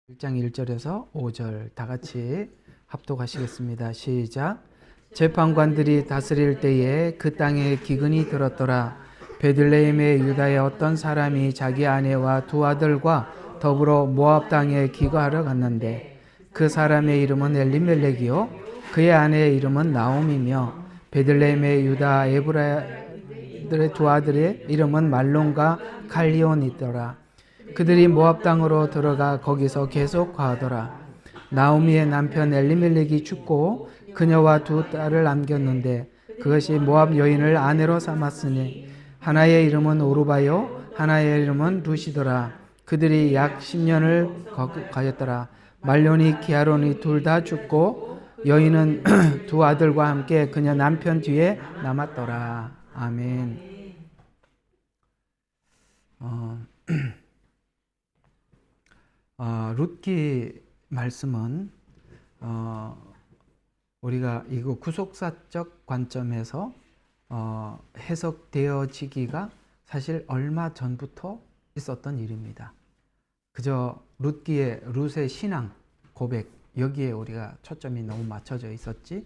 1장 1절에서 5절 다 같이 합독하시겠습니다. 시작. 재판관들이 다스릴 때에 그 땅에 기근이 들었더라. 베들레헴의 유다의 어떤 사람이 자기 아내와 두 아들과 더불어 모압 땅에 기거하러 갔는데 그 사람의 이름은 엘리멜렉이요 그의 아내의 이름은 나옴이며 베들레헴의 유다 에브라들의 두 아들의 이름은 말론과 칼리온이더라. 그들이 모압 땅으로 들어가 거기서 계속 거하더라. 나오미의 남편 엘리멜렉이 죽고 그녀와 두 딸을 남겼는데 그것이 모압 여인을 아내로 삼았으니 하나의 이름은 오르바요 하나의 이름은 루시더라. 그들이 약 10년을 거였더라. 말론이 기아론이 둘 다 죽고 여인은 두 아들과 함께 그녀 남편 뒤에 남았더라. 아멘. 룻기 말씀은 우리가 이거 구속사적 관점에서 해석되어지기가 사실 얼마 전부터 있었던 일입니다. 그저 룻의 신앙 고백 여기에 우리가 초점이 너무 맞춰져 있었지.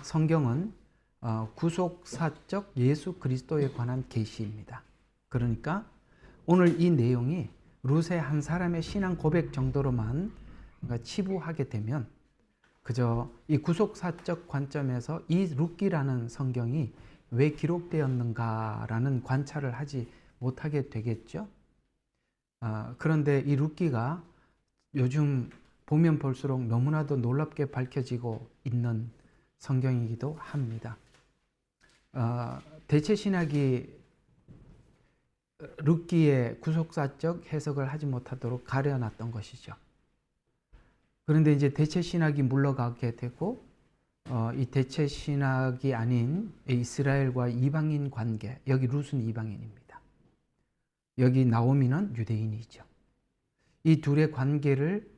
성경은 구속사적 예수 그리스도에 관한 계시입니다. 그러니까 오늘 이 내용이 룻의 한 사람의 신앙 고백 정도로만 치부하게 되면 그저 이 구속사적 관점에서 이 룻기라는 성경이 왜 기록되었는가라는 관찰을 하지 못하게 되겠죠. 그런데 이 룻기가 요즘 보면 볼수록 너무나도 놀랍게 밝혀지고 있는 성경이기도 합니다. 대체 신학이 룻기의 구속사적 해석을 하지 못하도록 가려놨던 것이죠. 그런데 이제 대체 신학이 물러가게 되고 이 대체 신학이 아닌 이스라엘과 이방인 관계, 여기 룻은 이방인입니다. 여기 나오미는 유대인이죠. 이 둘의 관계를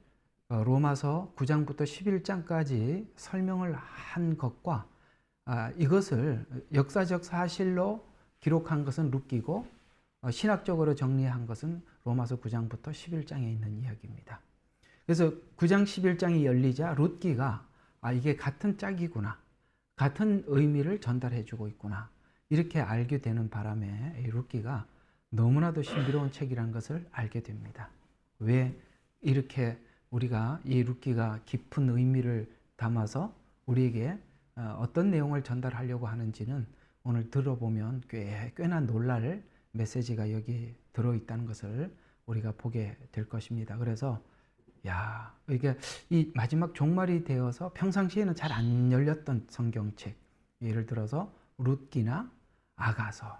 로마서 9장부터 11장까지 설명을 한 것과 이것을 역사적 사실로 기록한 것은 룻기고 신학적으로 정리한 것은 로마서 9장부터 11장에 있는 이야기입니다. 그래서 9장 11장이 열리자 룻기가 이게 같은 짝이구나, 같은 의미를 전달해주고 있구나 이렇게 알게 되는 바람에 룻기가 너무나도 신비로운 책이라는 것을 알게 됩니다. 왜 이렇게 우리가 이 룻기가 깊은 의미를 담아서 우리에게 어떤 내용을 전달하려고 하는지는 오늘 들어보면 꽤나 놀랄 메시지가 여기 들어있다는 것을 우리가 보게 될 것입니다. 그래서 이게 이 마지막 종말이 되어서 평상시에는 잘 안 열렸던 성경책, 예를 들어서 룻기나 아가서,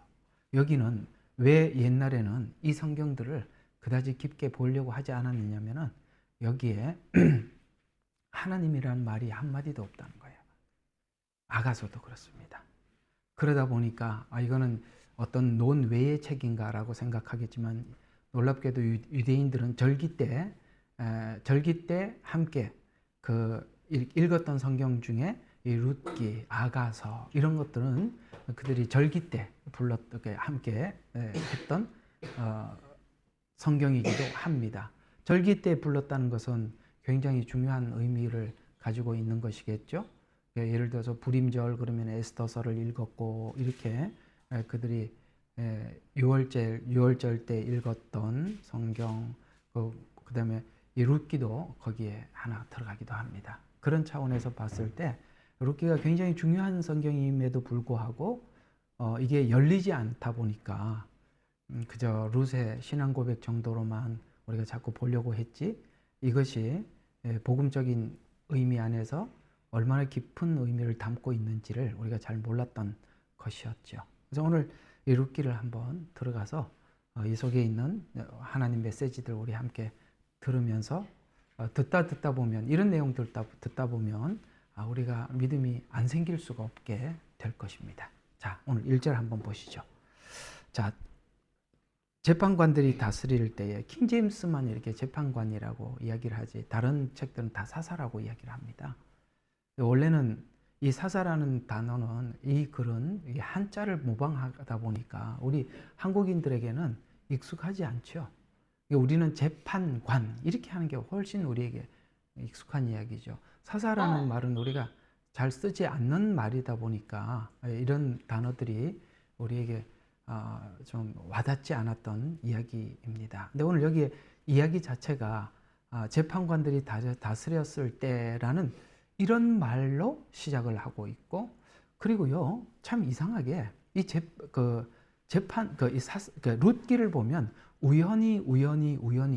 여기는 왜 옛날에는 이 성경들을 그다지 깊게 보려고 하지 않았느냐면은 여기에 하나님이라는 말이 한마디도 없다는 거예요. 아가서도 그렇습니다. 그러다 보니까 이거는 어떤 논외의 책인가라고 생각하겠지만 놀랍게도 유대인들은 절기 때 함께 읽었던 성경 중에 이 룻기, 아가서 이런 것들은 그들이 절기 때 함께 했던 성경이기도 합니다. 절기 때 불렀다는 것은 굉장히 중요한 의미를 가지고 있는 것이겠죠. 예를 들어서 부림절 그러면 에스더서를 읽었고 이렇게 그들이 6월절 때 읽었던 성경 그다음에 이 룻기도 거기에 하나 들어가기도 합니다. 그런 차원에서 봤을 때 룻기가 굉장히 중요한 성경임에도 불구하고 이게 열리지 않다 보니까 그저 룻의 신앙 고백 정도로만 우리가 자꾸 보려고 했지 이것이 복음적인 의미 안에서 얼마나 깊은 의미를 담고 있는지를 우리가 잘 몰랐던 것이었죠. 그래서 오늘 이 룻기를 한번 들어가서 이 속에 있는 하나님 메시지들 우리 함께 들으면서 듣다 보면 이런 내용 듣다 보면 우리가 믿음이 안 생길 수가 없게 될 것입니다. 자, 오늘 1절 한번 보시죠. 자, 재판관들이 다스릴 때에 킹제임스만 이렇게 재판관이라고 이야기를 하지 다른 책들은 다 사사라고 이야기를 합니다. 원래는 이 사사라는 단어는 이 글은 한자를 모방하다 보니까 우리 한국인들에게는 익숙하지 않죠. 우리는 재판관 이렇게 하는 게 훨씬 우리에게 익숙한 이야기죠. 사사라는 말은 우리가 잘 쓰지 않는 말이다 보니까 이런 단어들이 우리에게 좀 와닿지 않았던 이야기입니다. 근데 오늘 여기에 이야기 자체가 재판관들이 다스렸을 때라는 이런 말로 시작을 하고 있고, 그리고요 참 이상하게 이 재판 룻기를 보면 우연히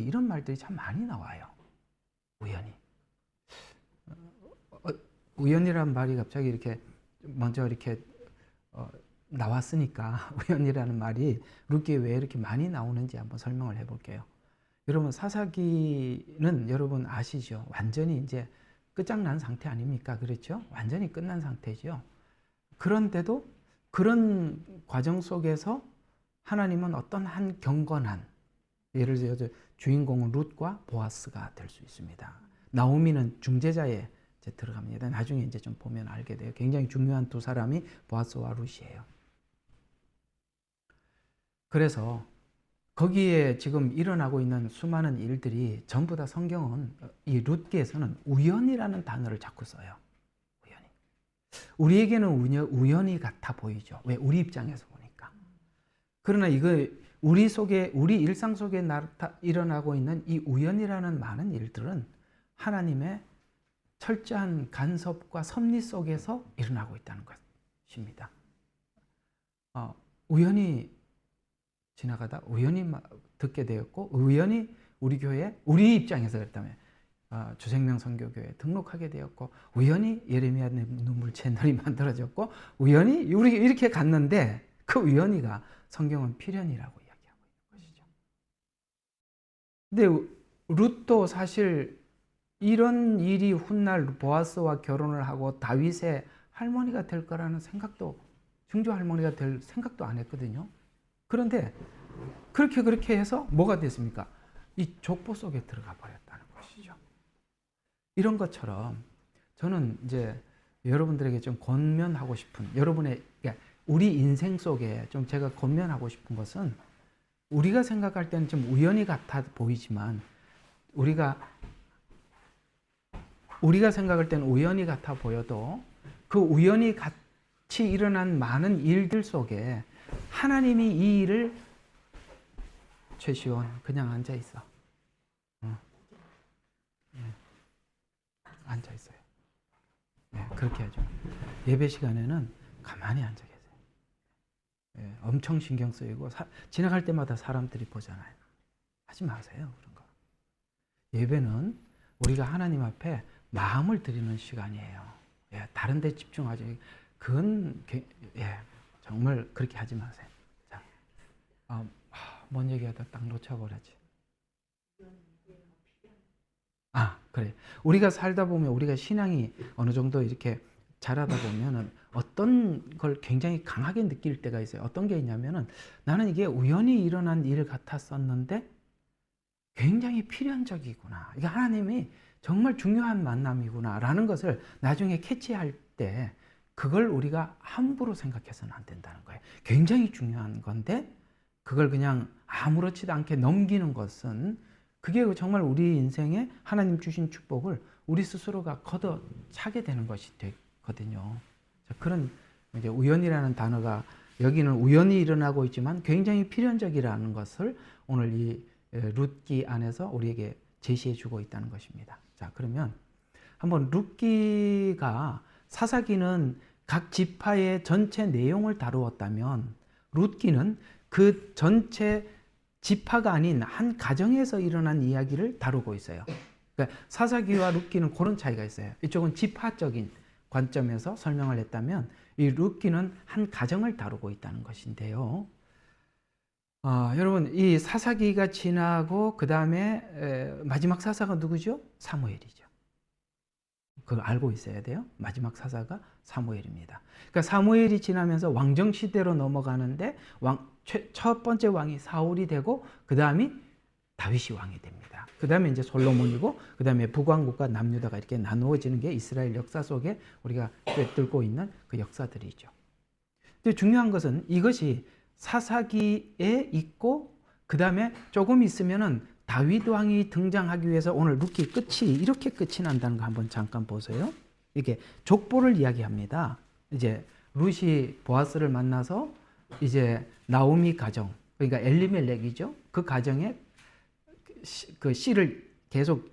이런 말들이 참 많이 나와요. 우연이라는 말이 갑자기 이렇게 먼저 이렇게 나왔으니까 우연이라는 말이 룻기에 왜 이렇게 많이 나오는지 한번 설명을 해볼게요. 여러분, 사사기는 여러분 아시죠? 완전히 이제 끝장난 상태 아닙니까? 그렇죠? 완전히 끝난 상태죠. 그런데도 그런 과정 속에서 하나님은 어떤 한 경건한, 예를 들어 주인공은 룻과 보아스가 될 수 있습니다. 나오미는 중재자에 이제 들어갑니다. 나중에 이제 좀 보면 알게 돼요. 굉장히 중요한 두 사람이 보아스와 룻이에요. 그래서 거기에 지금 일어나고 있는 수많은 일들이 전부 다 성경은 이 룻기에서는 우연이라는 단어를 자꾸 써요. 우연히. 우리에게는 우연이 같아 보이죠. 왜? 우리 입장에서 보니까. 그러나 이거 우리 일상 속에 일어나고 있는 이 우연이라는 많은 일들은 하나님의 철저한 간섭과 섭리 속에서 일어나고 있다는 것입니다. 우연히 지나가다 우연히 듣게 되었고, 우연히 우리 교회, 우리 입장에서 그랬다면 주생명 선교교회에 등록하게 되었고, 우연히 예레미야 눈물 채널이 만들어졌고, 우연히 우리 이렇게 갔는데 그 우연히가 성경은 필연이라고 이야기하고 있는 것이죠. 근데 룻도 사실 이런 일이 훗날 보아스와 결혼을 하고 다윗의 할머니가 될 거라는 생각도, 증조 할머니가 될 생각도 안 했거든요. 그런데 그렇게 해서 뭐가 됐습니까? 이 족보 속에 들어가 버렸다는 것이죠. 이런 것처럼 저는 이제 여러분들에게 좀 권면하고 싶은, 여러분의, 우리 인생 속에 좀 제가 권면하고 싶은 것은, 우리가 생각할 때는 좀 우연히 같아 보이지만, 우리가 생각할 때는 우연히 같아 보여도 그 우연히 같이 일어난 많은 일들 속에 하나님이 이 일을, 최시원 그냥 앉아 있어. 앉아 있어요. 네, 그렇게 하죠. 예배 시간에는 가만히 앉아 계세요. 네, 엄청 신경 쓰이고 지나갈 때마다 사람들이 보잖아요. 하지 마세요, 그런 거. 예배는 우리가 하나님 앞에 마음을 드리는 시간이에요. 예, 다른 데 집중하지. 그건 정말 그렇게 하지 마세요. 자, 뭔 얘기하다 딱 놓쳐버렸지. 그래. 우리가 살다 보면, 우리가 신앙이 어느 정도 이렇게 자라다 보면은 어떤 걸 굉장히 강하게 느낄 때가 있어요. 어떤 게 있냐면은, 나는 이게 우연히 일어난 일 같았었는데 굉장히 필연적이구나. 이게 하나님이 정말 중요한 만남이구나 라는 것을 나중에 캐치할 때, 그걸 우리가 함부로 생각해서는 안 된다는 거예요. 굉장히 중요한 건데 그걸 그냥 아무렇지도 않게 넘기는 것은, 그게 정말 우리 인생에 하나님 주신 축복을 우리 스스로가 걷어차게 되는 것이 되거든요. 그런 이제 우연이라는 단어가 여기는 우연히 일어나고 있지만 굉장히 필연적이라는 것을 오늘 이 룻기 안에서 우리에게 제시해 주고 있다는 것입니다. 자, 그러면 한번 룻기가, 사사기는 각 지파의 전체 내용을 다루었다면 룻기는 그 전체 지파가 아닌 한 가정에서 일어난 이야기를 다루고 있어요. 그러니까 사사기와 룻기는 그런 차이가 있어요. 이쪽은 지파적인 관점에서 설명을 했다면 이 룻기는 한 가정을 다루고 있다는 것인데요. 여러분, 이 사사기가 지나고 그 다음에 마지막 사사가 누구죠? 사무엘이죠. 그걸 알고 있어야 돼요. 마지막 사사가 사무엘입니다. 그러니까 사무엘이 지나면서 왕정 시대로 넘어가는데 첫 번째 왕이 사울이 되고 그 다음이 다윗이 왕이 됩니다. 그 다음에 이제 솔로몬이고 그 다음에 북왕국과 남유다가 이렇게 나누어지는 게 이스라엘 역사 속에 우리가 꿰뚫고 있는 그 역사들이죠. 근데 중요한 것은 이것이 사사기에 있고 그 다음에 조금 있으면은 다윗 왕이 등장하기 위해서 오늘 룻기 끝이 이렇게 끝이 난다는 거 한번 잠깐 보세요. 이게 족보를 이야기합니다. 이제 룻이 보아스를 만나서 이제 나오미 가정, 그러니까 엘리멜렉이죠. 그 가정에 그 씨를 계속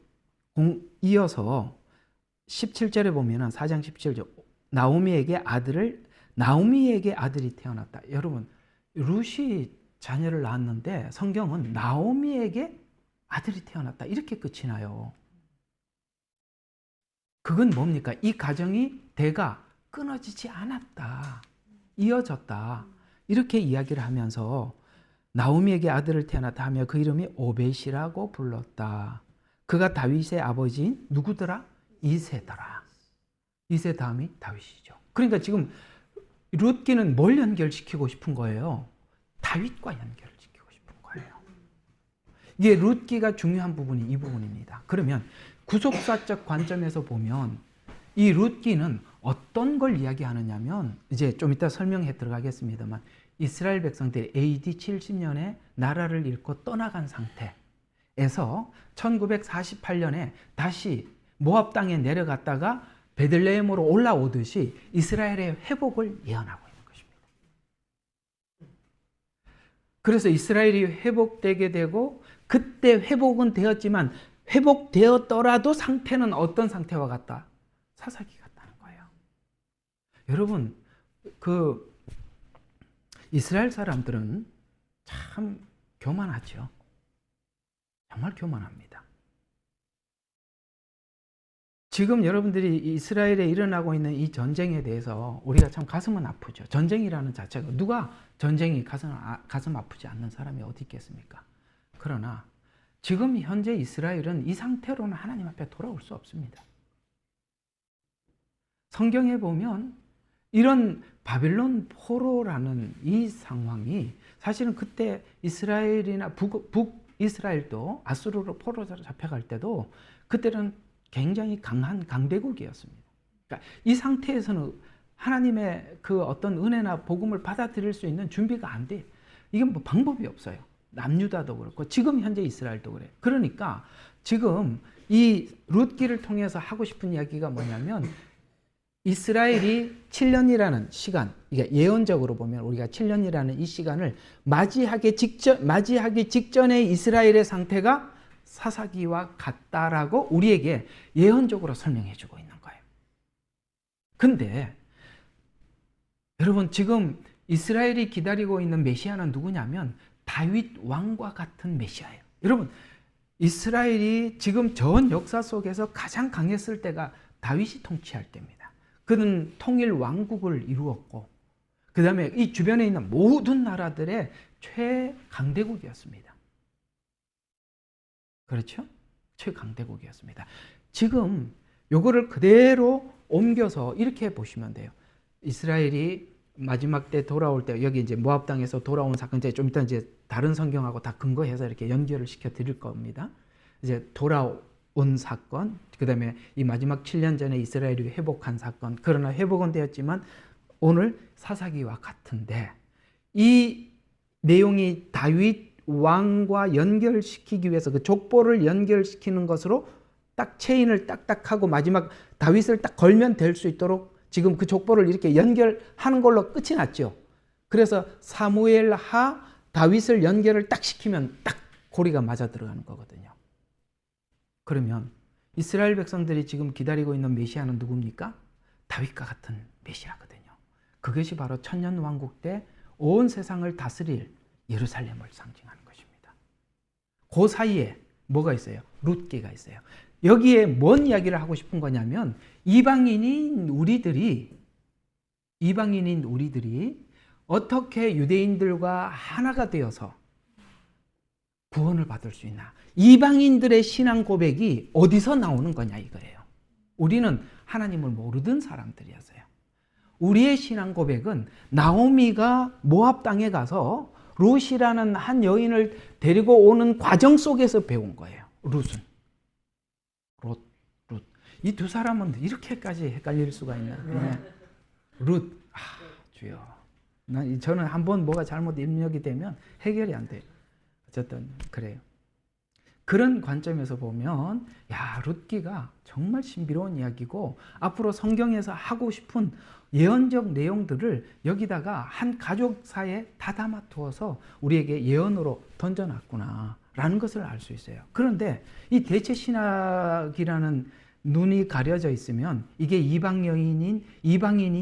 이어서 17절에 보면은 4장 17절 나오미에게 아들이 태어났다. 여러분, 룻이 자녀를 낳았는데 성경은 나오미에게 아들이 태어났다. 이렇게 끝이 나요. 그건 뭡니까? 이 가정이 대가 끊어지지 않았다. 이어졌다. 이렇게 이야기를 하면서 나오미에게 아들을 태어났다 하며 그 이름이 오벳이라고 불렀다. 그가 다윗의 아버지인 누구더라? 이새더라. 이새 다음이 다윗이죠. 그러니까 지금 룻기는 뭘 연결시키고 싶은 거예요? 다윗과 연결시키고 싶은 거예요. 이게 룻기가 중요한 부분이 이 부분입니다. 그러면 구속사적 관점에서 보면 이 룻기는 어떤 걸 이야기하느냐면 이제 좀 이따 설명해 들어가겠습니다만 이스라엘 백성들이 AD 70년에 나라를 잃고 떠나간 상태에서 1948년에 다시 모압 땅에 내려갔다가 베들레헴으로 올라오듯이 이스라엘의 회복을 예언하고 있는 것입니다. 그래서 이스라엘이 회복되게 되고 그때 회복은 되었지만 회복되었더라도 상태는 어떤 상태와 같다? 사사기 같다는 거예요. 여러분, 그 이스라엘 사람들은 참 교만하죠. 정말 교만합니다. 지금 여러분들이 이스라엘에 일어나고 있는 이 전쟁에 대해서 우리가 참 가슴은 아프죠. 전쟁이라는 자체가 누가 전쟁이 가슴 아프지 않는 사람이 어디 있겠습니까? 그러나 지금 현재 이스라엘은 이 상태로는 하나님 앞에 돌아올 수 없습니다. 성경에 보면 이런 바빌론 포로라는 이 상황이 사실은 그때 이스라엘이나 북이스라엘도 아수르로 포로로 잡혀갈 때도 그때는 굉장히 강한 강대국이었습니다. 그러니까 이 상태에서는 하나님의 그 어떤 은혜나 복음을 받아들일 수 있는 준비가 안 돼. 이건 뭐 방법이 없어요. 남유다도 그렇고 지금 현재 이스라엘도 그래. 그러니까 지금 이 룻기를 통해서 하고 싶은 이야기가 뭐냐면 이스라엘이 7년이라는 시간, 이게 예언적으로 보면 우리가 7년이라는 이 시간을 맞이하기 직전의 이스라엘의 상태가 사사기와 같다라고 우리에게 예언적으로 설명해 주고 있는 거예요. 근데 여러분 지금 이스라엘이 기다리고 있는 메시아는 누구냐면 다윗 왕과 같은 메시아예요. 여러분 이스라엘이 지금 전 역사 속에서 가장 강했을 때가 다윗이 통치할 때입니다. 그는 통일 왕국을 이루었고 그 다음에 이 주변에 있는 모든 나라들의 최강대국이었습니다. 그렇죠? 최강대국이었습니다. 지금 요거를 그대로 옮겨서 이렇게 보시면 돼요. 이스라엘이 마지막 때 돌아올 때 여기 이제 모압 땅에서 돌아온 사건 좀 이따 이제 다른 성경하고 다 근거해서 이렇게 연결을 시켜 드릴 겁니다. 이제 돌아온 사건, 그다음에 이 마지막 7년 전에 이스라엘이 회복한 사건. 그러나 회복은 되었지만 오늘 사사기와 같은데 이 내용이 다윗 왕과 연결시키기 위해서 그 족보를 연결시키는 것으로 딱 체인을 딱딱하고 마지막 다윗을 딱 걸면 될 수 있도록 지금 그 족보를 이렇게 연결하는 걸로 끝이 났죠. 그래서 사무엘하 다윗을 연결을 딱 시키면 딱 고리가 맞아 들어가는 거거든요. 그러면 이스라엘 백성들이 지금 기다리고 있는 메시아는 누굽니까? 다윗과 같은 메시아거든요. 그것이 바로 천년 왕국 때 온 세상을 다스릴 예루살렘을 상징하는 것입니다. 그 사이에 뭐가 있어요? 룻기가 있어요. 여기에 뭔 이야기를 하고 싶은 거냐면 이방인인 우리들이 어떻게 유대인들과 하나가 되어서 구원을 받을 수 있나? 이방인들의 신앙 고백이 어디서 나오는 거냐 이거예요. 우리는 하나님을 모르던 사람들이었어요. 우리의 신앙 고백은 나오미가 모압 땅에 가서 룻이라는 한 여인을 데리고 오는 과정 속에서 배운 거예요. 룻은. 룻. 이 두 사람은 이렇게까지 헷갈릴 수가 있나? 네. 룻. 주여. 저는 한번 뭐가 잘못 입력이 되면 해결이 안 돼요. 어쨌든 그래요. 그런 관점에서 보면 룻기가 정말 신비로운 이야기고 앞으로 성경에서 하고 싶은 예언적 내용들을 여기다가 한 가족사에 다 담아 두어서 우리에게 예언으로 던져놨구나 라는 것을 알 수 있어요. 그런데 이 대체신학이라는 눈이 가려져 있으면 이게 이방인이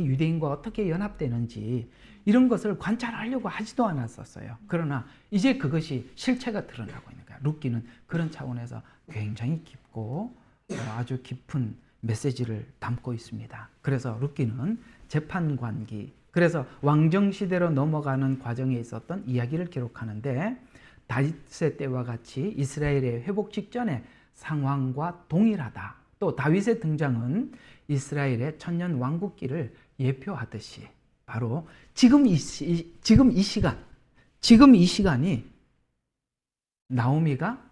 유대인과 어떻게 연합되는지 이런 것을 관찰하려고 하지도 않았었어요. 그러나 이제 그것이 실체가 드러나고 있는 거야. 룻기는 그런 차원에서 굉장히 깊고 아주 깊은 메시지를 담고 있습니다. 그래서 룻기는 재판관기, 그래서 왕정시대로 넘어가는 과정에 있었던 이야기를 기록하는데 다윗의 때와 같이 이스라엘의 회복 직전의 상황과 동일하다. 또 다윗의 등장은 이스라엘의 천년 왕국기를 예표하듯이 바로 지금 이 시간이 나오미가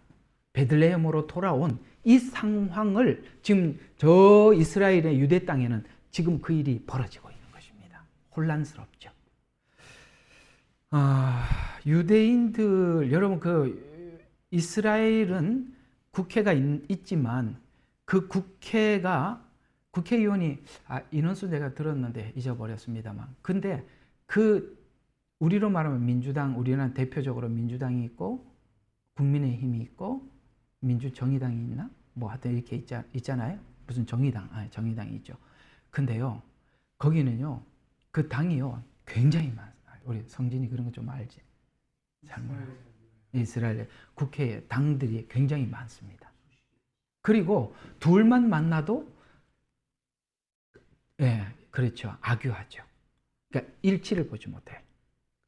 베들레헴으로 돌아온 이 상황을 지금 저 이스라엘의 유대 땅에는 지금 그 일이 벌어지고 있는 것입니다. 혼란스럽죠. 유대인들 여러분 이스라엘은 국회가 있지만 그 국회의원이 인원수 내가 들었는데 잊어버렸습니다만 근데 우리로 말하면 민주당 우리는 대표적으로 민주당이 있고 국민의힘이 있고 민주정의당이 있나? 뭐 하여튼 이렇게 있잖아요. 무슨 정의당이 있죠. 근데요. 거기는요. 그 당이요. 굉장히 많아요. 우리 성진이 그런 거 좀 알지? 잘 몰라요. 이스라엘 국회에 당들이 굉장히 많습니다. 그리고 둘만 만나도 그렇죠. 악유하죠. 그러니까 일치를 보지 못해요.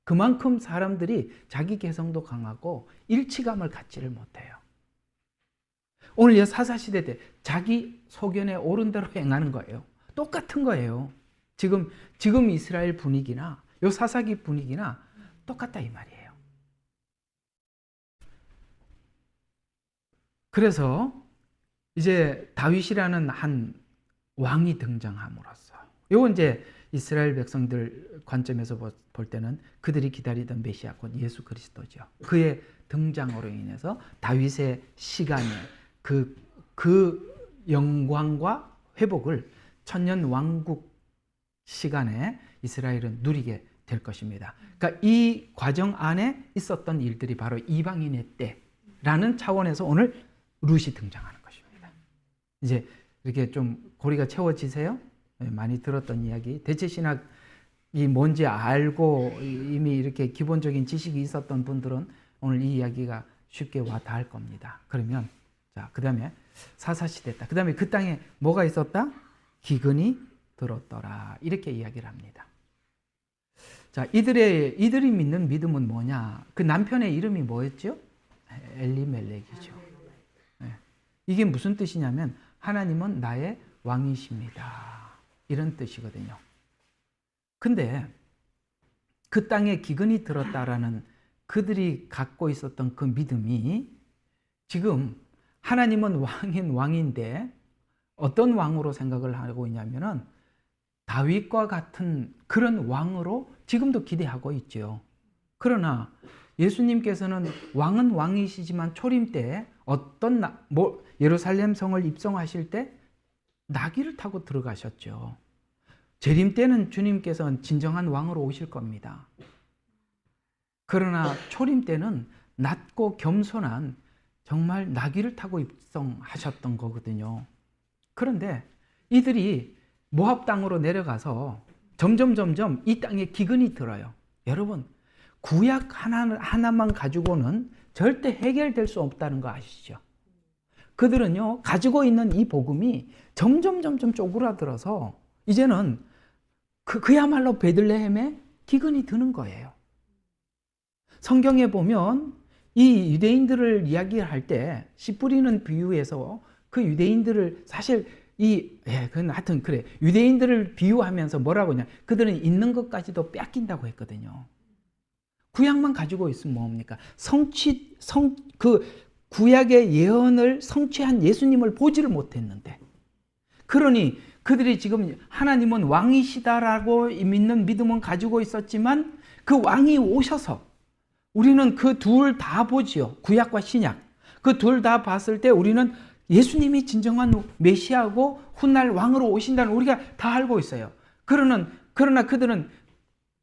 그만큼 사람들이 자기 개성도 강하고 일치감을 갖지를 못해요. 오늘 사사시대 때 자기 소견에 옳은 대로 행하는 거예요. 똑같은 거예요. 지금 이스라엘 분위기나 요 사사기 분위기나 똑같다 이 말이에요. 그래서 이제 다윗이라는 한 왕이 등장함으로써 요건 이제 이스라엘 백성들 관점에서 볼 때는 그들이 기다리던 메시아 곧 예수 그리스도죠. 그의 등장으로 인해서 다윗의 시간에 그 영광과 회복을 천년 왕국 시간에 이스라엘은 누리게 될 것입니다. 그러니까 이 과정 안에 있었던 일들이 바로 이방인의 때라는 차원에서 오늘 룻이 등장하는 것입니다. 이제 이렇게 좀 고리가 채워지세요? 많이 들었던 이야기. 대체신학이 뭔지 알고 이미 이렇게 기본적인 지식이 있었던 분들은 오늘 이 이야기가 쉽게 와 닿을 겁니다. 그러면 그 다음에 사사시대 때, 그 다음에 그 땅에 뭐가 있었다? 기근이 들었더라. 이렇게 이야기를 합니다. 자, 이들이 믿는 믿음은 뭐냐? 그 남편의 이름이 뭐였죠? 엘리멜렉이죠. 이게 무슨 뜻이냐면 하나님은 나의 왕이십니다. 이런 뜻이거든요. 근데 그 땅에 기근이 들었다라는 그들이 갖고 있었던 그 믿음이 지금 하나님은 왕인데 어떤 왕으로 생각을 하고 있냐면은 다윗과 같은 그런 왕으로 지금도 기대하고 있죠. 그러나 예수님께서는 왕은 왕이시지만 초림 때 예루살렘 성을 입성하실 때 나귀를 타고 들어가셨죠. 재림 때는 주님께서는 진정한 왕으로 오실 겁니다. 그러나 초림 때는 낮고 겸손한 정말 나귀를 타고 입성하셨던 거거든요. 그런데 이들이 모압 땅으로 내려가서 점점 이 땅에 기근이 들어요. 여러분, 구약 하나만 가지고는 절대 해결될 수 없다는 거 아시죠? 그들은요, 가지고 있는 이 복음이 점점 쪼그라들어서 이제는 그야말로 베들레헴에 기근이 드는 거예요. 성경에 보면 이 유대인들을 이야기할 때 씨 뿌리는 비유에서 그 유대인들을 사실 그건 하여튼 그래. 유대인들을 비유하면서 뭐라고 하냐. 그들은 있는 것까지도 뺏긴다고 했거든요. 구약만 가지고 있으면 뭡니까? 구약의 예언을 성취한 예수님을 보지를 못했는데. 그러니 그들이 지금 하나님은 왕이시다라고 믿는 믿음은 가지고 있었지만 그 왕이 오셔서 우리는 그 둘 다 보지요. 구약과 신약. 그 둘 다 봤을 때 우리는 예수님이 진정한 메시아고 훗날 왕으로 오신다는 우리가 다 알고 있어요. 그러나 그들은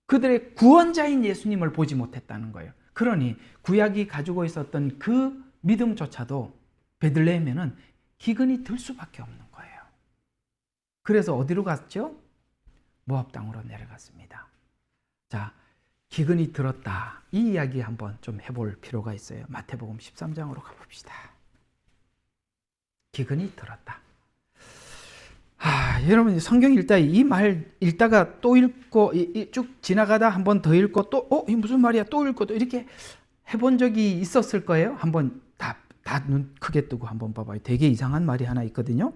그들의 구원자인 예수님을 보지 못했다는 거예요. 그러니 구약이 가지고 있었던 그 믿음조차도 베들레헴에는 기근이 들 수밖에 없는 거예요. 그래서 어디로 갔죠? 모압 땅으로 내려갔습니다. 자, 기근이 들었다. 이 이야기 한번 좀 해볼 필요가 있어요. 마태복음 13장으로 가봅시다. 기근이 들었다. 여러분 성경 읽다 이 말 읽다가 또 읽고 쭉 지나가다 한 번 더 읽고 또 이 무슨 말이야 또 읽고 또 이렇게 해본 적이 있었을 거예요. 한번 다 눈 크게 뜨고 한번 봐봐요. 되게 이상한 말이 하나 있거든요.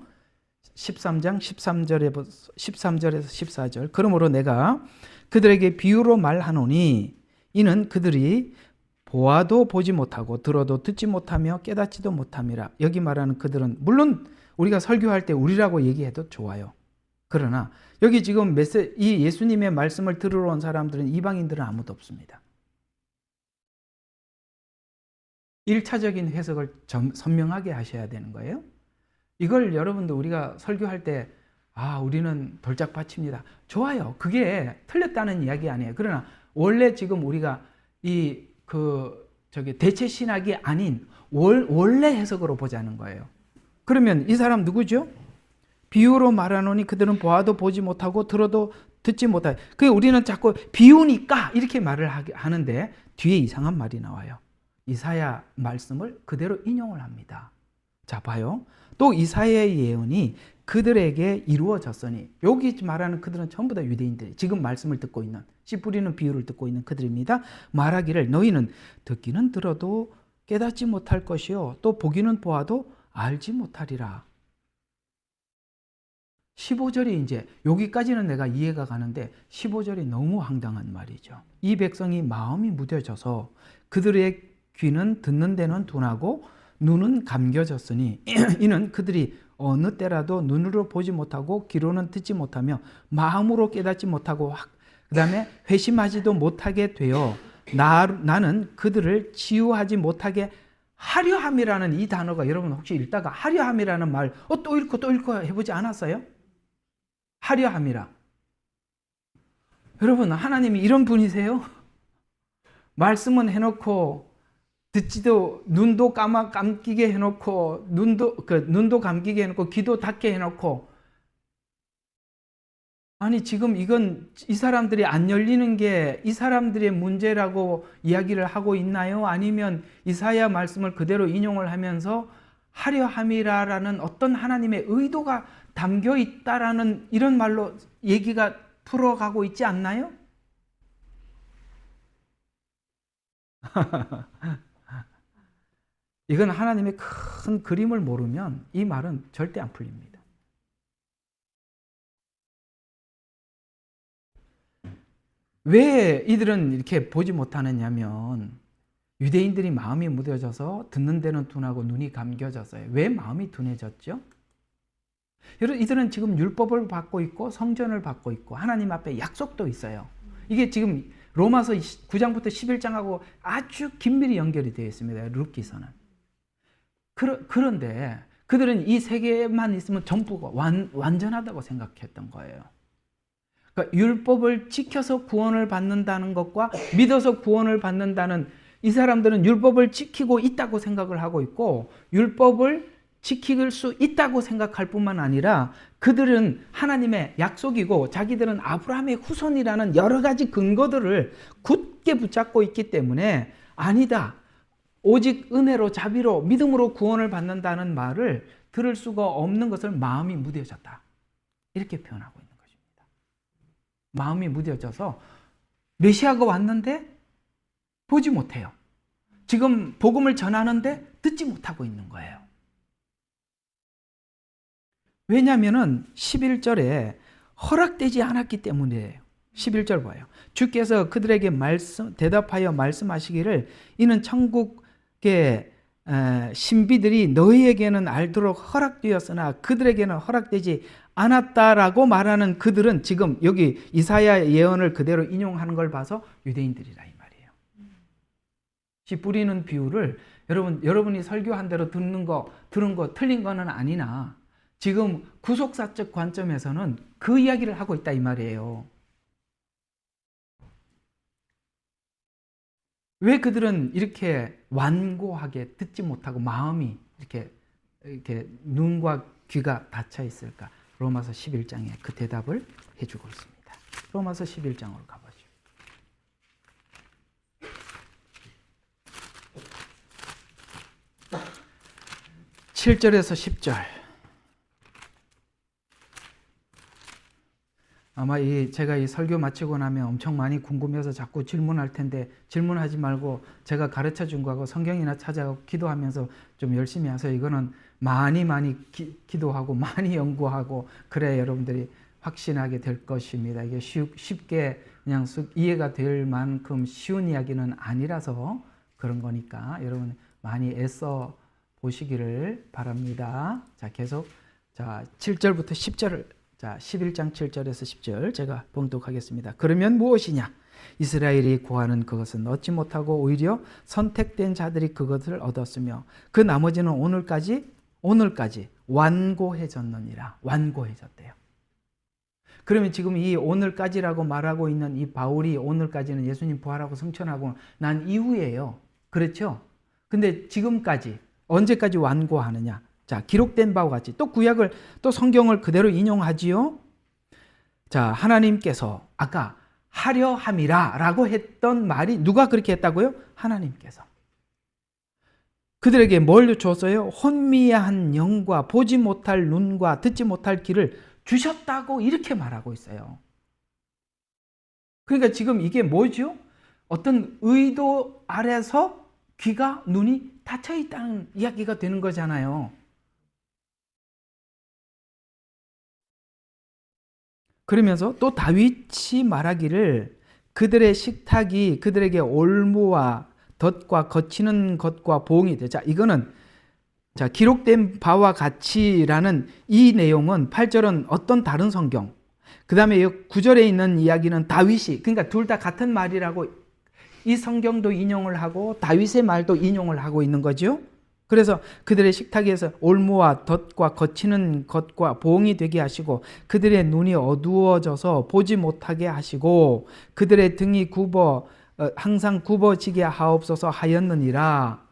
13장 13절에서 14절. 그러므로 내가 그들에게 비유로 말하노니 이는 그들이 보아도 보지 못하고 들어도 듣지 못하며 깨닫지도 못함이라. 여기 말하는 그들은 물론 우리가 설교할 때 우리라고 얘기해도 좋아요. 그러나 여기 지금 이 예수님의 말씀을 들으러 온 사람들은 이방인들은 아무도 없습니다. 1차적인 해석을 선명하게 하셔야 되는 거예요. 이걸 여러분도 우리가 설교할 때 우리는 돌짝밭입니다. 좋아요. 그게 틀렸다는 이야기 아니에요. 그러나 원래 지금 우리가 대체 신학이 아닌 원래 해석으로 보자는 거예요. 그러면 이 사람 누구죠? 비유로 말하노니 그들은 보아도 보지 못하고 들어도 듣지 못하고. 우리는 자꾸 비유니까 이렇게 말을 하는데 뒤에 이상한 말이 나와요. 이사야 말씀을 그대로 인용을 합니다. 자, 봐요. 또 이사야의 예언이 그들에게 이루어졌으니, 여기 말하는 그들은 전부 다 유대인들이 지금 말씀을 듣고 있는, 씨 뿌리는 비유를 듣고 있는 그들입니다. 말하기를 너희는 듣기는 들어도 깨닫지 못할 것이요 또 보기는 보아도 알지 못하리라. 15절이 이제 여기까지는 내가 이해가 가는데 15절이 너무 황당한 말이죠. 이 백성이 마음이 무뎌져서 그들의 귀는 듣는 데는 둔하고 눈은 감겨졌으니 이는 그들이 어느 때라도 눈으로 보지 못하고 귀로는 듣지 못하며 마음으로 깨닫지 못하고 그 다음에 회심하지도 못하게 되어 나는 그들을 치유하지 못하게 하려함이라는 이 단어가, 여러분 혹시 읽다가 하려함이라는 말 또 읽고 해보지 않았어요? 하려함이라. 여러분 하나님이 이런 분이세요? 말씀은 해놓고 듣지도 눈도 감기게 해놓고 눈도 감기게 해놓고 귀도 닫게 해놓고, 아니 지금 이건 이 사람들이 안 열리는 게 이 사람들의 문제라고 이야기를 하고 있나요? 아니면 이사야 말씀을 그대로 인용을 하면서 하려함이라는 어떤 하나님의 의도가 담겨 있다라는 이런 말로 얘기가 풀어가고 있지 않나요? 이건 하나님의 큰 그림을 모르면 이 말은 절대 안 풀립니다. 왜 이들은 이렇게 보지 못하느냐면 유대인들이 마음이 무뎌져서 듣는 데는 둔하고 눈이 감겨졌어요. 왜 마음이 둔해졌죠? 여러분 이들은 지금 율법을 받고 있고 성전을 받고 있고 하나님 앞에 약속도 있어요. 이게 지금 로마서 9장부터 11장하고 아주 긴밀히 연결이 되어 있습니다. 룻기서는. 그런데 그들은 이 세 개만 있으면 전부가 완전하다고 생각했던 거예요. 그러니까 율법을 지켜서 구원을 받는다는 것과 믿어서 구원을 받는다는, 이 사람들은 율법을 지키고 있다고 생각을 하고 있고 율법을 지킬 수 있다고 생각할 뿐만 아니라 그들은 하나님의 약속이고 자기들은 아브라함의 후손이라는 여러 가지 근거들을 굳게 붙잡고 있기 때문에 아니다, 오직 은혜로 자비로 믿음으로 구원을 받는다는 말을 들을 수가 없는 것을 마음이 무뎌졌다, 이렇게 표현하고 있는 것입니다. 마음이 무뎌져서 메시아가 왔는데 보지 못해요. 지금 복음을 전하는데 듣지 못하고 있는 거예요. 왜냐하면 11절에 허락되지 않았기 때문이에요. 11절 봐요. 주께서 그들에게 대답하여 말씀하시기를 이는 천국의 신비들이 너희에게는 알도록 허락되었으나 그들에게는 허락되지 않았다라고 말하는 그들은 지금 여기 이사야 예언을 그대로 인용하는 걸 봐서 유대인들이라 이 말이에요. 씨 뿌리는 비유를 여러분이 설교한 대로 들은 거 틀린 거는 아니나 지금 구속사적 관점에서는 그 이야기를 하고 있다 이 말이에요. 왜 그들은 이렇게 완고하게 듣지 못하고 마음이 이렇게 눈과 귀가 닫혀 있을까? 로마서 11장에 그 대답을 해주고 있습니다. 로마서 11장으로 가보죠. 7절에서 10절. 아마 제가 이 설교 마치고 나면 엄청 많이 궁금해서 자꾸 질문할 텐데 질문하지 말고 제가 가르쳐 준 거하고 성경이나 찾아가고 기도하면서 좀 열심히 하세요. 이거는 많이 기도하고 많이 연구하고 그래야 여러분들이 확신하게 될 것입니다. 이게 쉽게 그냥 이해가 될 만큼 쉬운 이야기는 아니라서 그런 거니까 여러분 많이 애써 보시기를 바랍니다. 자, 계속 7절부터 10절을 11장 7절에서 10절 제가 봉독하겠습니다. 그러면 무엇이냐? 이스라엘이 구하는 그것은 얻지 못하고 오히려 선택된 자들이 그것을 얻었으며 그 나머지는 오늘까지 완고해졌느니라. 완고해졌대요. 그러면 지금 이 오늘까지라고 말하고 있는 이 바울이 오늘까지는 예수님 부활하고 승천하고 난 이후예요. 그렇죠? 근데 지금까지 언제까지 완고하느냐? 자, 기록된 바와 같이 또 구약을 또 성경을 그대로 인용하지요. 자, 하나님께서 아까 하려 함이라라고 했던 말이 누가 그렇게 했다고요? 하나님께서. 그들에게 뭘 줬어요? 혼미한 영과 보지 못할 눈과 듣지 못할 귀를 주셨다고 이렇게 말하고 있어요. 그러니까 지금 이게 뭐죠? 어떤 의도 아래서 귀가 눈이 닫혀 있다는 이야기가 되는 거잖아요. 그러면서 또 다윗이 말하기를 그들의 식탁이 그들에게 올무와 덫과 거치는 것과 보응이 되자. 이거는 기록된 바와 같이라는 이 내용은 8절은 어떤 다른 성경, 그 다음에 9절에 있는 이야기는 다윗이, 그러니까 둘 다 같은 말이라고 이 성경도 인용을 하고 다윗의 말도 인용을 하고 있는 거죠. 그래서 그들의 식탁에서 올무와 덫과 거치는 것과 보응이 되게 하시고 그들의 눈이 어두워져서 보지 못하게 하시고 그들의 등이 항상 굽어지게 하옵소서 하였느니라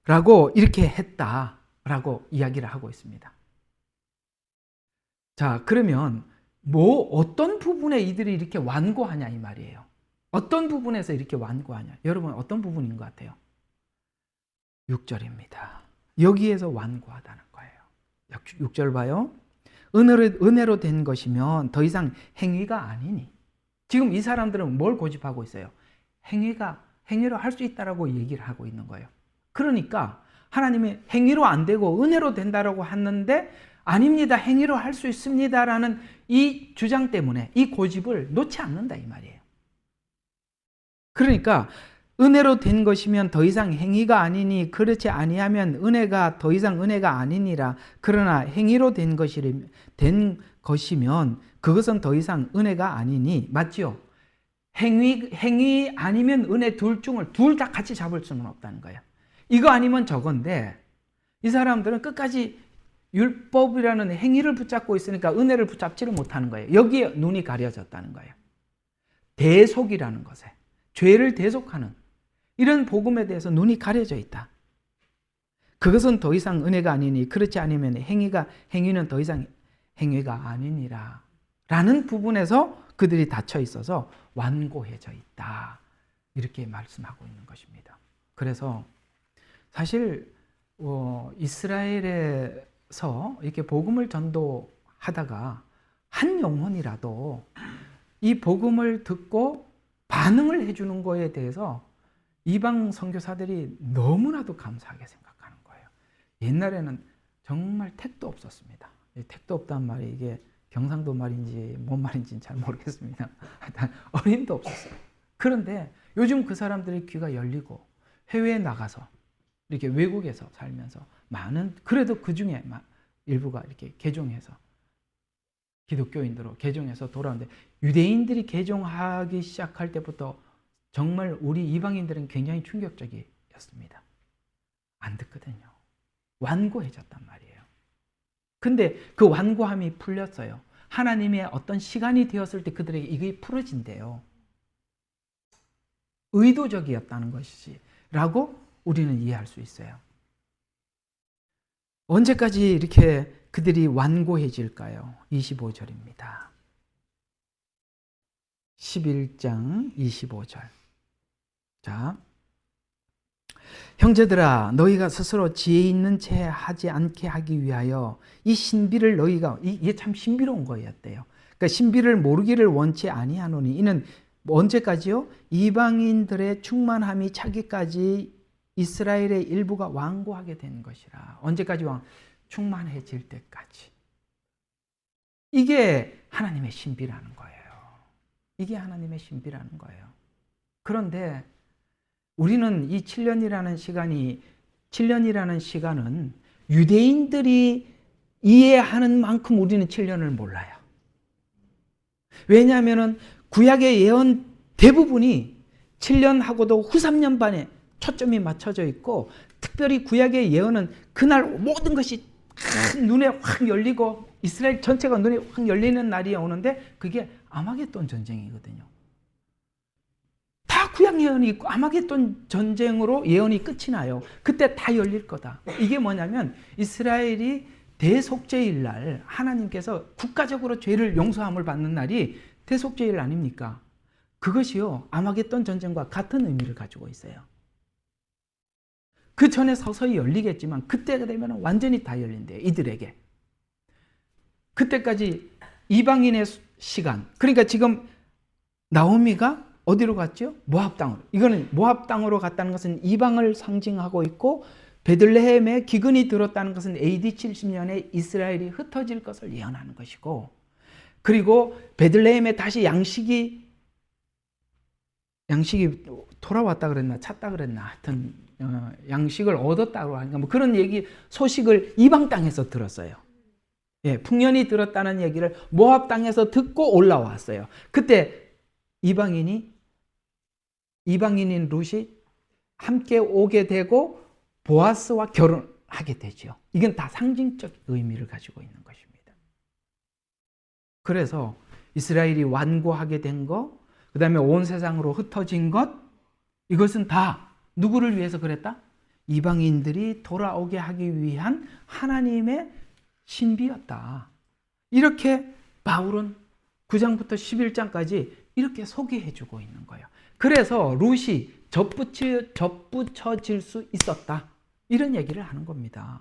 라고 이렇게 했다라고 이야기를 하고 있습니다. 자, 그러면 어떤 부분에 이들이 이렇게 완고하냐 이 말이에요. 어떤 부분에서 이렇게 완고하냐? 여러분 어떤 부분인 것 같아요? 6절입니다. 여기에서 완고하다는 거예요. 6절 봐요. 은혜로 된 것이면 더 이상 행위가 아니니. 지금 이 사람들은 뭘 고집하고 있어요? 행위로 할 수 있다라고 얘기를 하고 있는 거예요. 그러니까 하나님이 행위로 안 되고 은혜로 된다라고 하는데 아닙니다. 행위로 할 수 있습니다라는 이 주장 때문에 이 고집을 놓지 않는다 이 말이에요. 그러니까 은혜로 된 것이면 더 이상 행위가 아니니 그렇지 아니하면 은혜가 더 이상 은혜가 아니니라. 그러나 행위로 된 것이면 그것은 더 이상 은혜가 아니니. 맞죠? 행위 아니면 은혜 둘 다 같이 잡을 수는 없다는 거예요. 이거 아니면 저건데 이 사람들은 끝까지 율법이라는 행위를 붙잡고 있으니까 은혜를 붙잡지를 못하는 거예요. 여기에 눈이 가려졌다는 거예요. 대속이라는 것에 죄를 대속하는 이런 복음에 대해서 눈이 가려져 있다. 그것은 더 이상 은혜가 아니니 그렇지 않으면 행위는 더 이상 행위가 아니니라 라는 부분에서 그들이 닫혀 있어서 완고해져 있다. 이렇게 말씀하고 있는 것입니다. 그래서 사실 이스라엘에서 이렇게 복음을 전도하다가 한 영혼이라도 이 복음을 듣고 반응을 해주는 거에 대해서 이방 선교사들이 너무나도 감사하게 생각하는 거예요. 옛날에는 정말 택도 없었습니다. 택도 없다는 말이 이게 경상도 말인지 뭔 말인지는 잘 모르겠습니다. 어림도 없었어요. 그런데 요즘 그 사람들의 귀가 열리고 해외에 나가서 이렇게 외국에서 살면서 그래도 그 중에 일부가 이렇게 개종해서 기독교인으로 개종해서 돌아오는데 유대인들이 개종하기 시작할 때부터 정말 우리 이방인들은 굉장히 충격적이었습니다. 안 듣거든요. 완고해졌단 말이에요. 근데 그 완고함이 풀렸어요. 하나님의 어떤 시간이 되었을 때 그들에게 이게 풀어진대요. 의도적이었다는 것이지 라고 우리는 이해할 수 있어요. 언제까지 이렇게 그들이 완고해질까요? 25절입니다. 11장 25절. 자, 형제들아 너희가 스스로 지혜 있는 채 하지 않게 하기 위하여 이 신비를 너희가 이게 참 신비로운 거였대요. 그러니까 신비를 모르기를 원치 아니하노니 이는 언제까지요? 이방인들의 충만함이 차기까지 이스라엘의 일부가 완고하게 된 것이라. 언제까지 충만해질 때까지. 이게 하나님의 신비라는 거예요. 이게 하나님의 신비라는 거예요. 그런데 우리는 이 7년이라는 시간은 유대인들이 이해하는 만큼 우리는 7년을 몰라요. 왜냐하면 구약의 예언 대부분이 7년하고도 후 3년 반에 초점이 맞춰져 있고, 특별히 구약의 예언은 그날 모든 것이 눈에 확 열리고 이스라엘 전체가 눈에 확 열리는 날이 오는데 그게 아마겟돈 전쟁이거든요. 다 구약 예언이 있고 아마겟돈 전쟁으로 예언이 끝이 나요. 그때 다 열릴 거다. 이게 뭐냐면 이스라엘이 대속죄일 날 하나님께서 국가적으로 죄를 용서함을 받는 날이 대속죄일 아닙니까? 그것이요 아마겟돈 전쟁과 같은 의미를 가지고 있어요. 그 전에 서서히 열리겠지만 그때가 되면 완전히 다 열린대요. 이들에게. 그때까지 이방인의 시간. 그러니까 지금 나오미가 어디로 갔죠? 모압 땅으로. 이거는 모압 땅으로 갔다는 것은 이방을 상징하고 있고, 베들레헴에 기근이 들었다는 것은 AD 70년에 이스라엘이 흩어질 것을 예언하는 것이고, 그리고 베들레헴에 다시 양식이 돌아왔다 그랬나 찾다 그랬나 하여튼 양식을 얻었다고 하니까 뭐 그런 얘기 소식을 이방 땅에서 들었어요. 예, 풍년이 들었다는 얘기를 모압 땅에서 듣고 올라왔어요. 그때 이방인인 룻이 함께 오게 되고 보아스와 결혼하게 되죠. 이건 다 상징적 의미를 가지고 있는 것입니다. 그래서 이스라엘이 완고하게 된 것, 그 다음에 온 세상으로 흩어진 것, 이것은 다 누구를 위해서 그랬다? 이방인들이 돌아오게 하기 위한 하나님의 신비였다. 이렇게 바울은 9장부터 11장까지 이렇게 소개해주고 있는 거예요. 그래서 룻이 접붙여질 수 있었다. 이런 얘기를 하는 겁니다.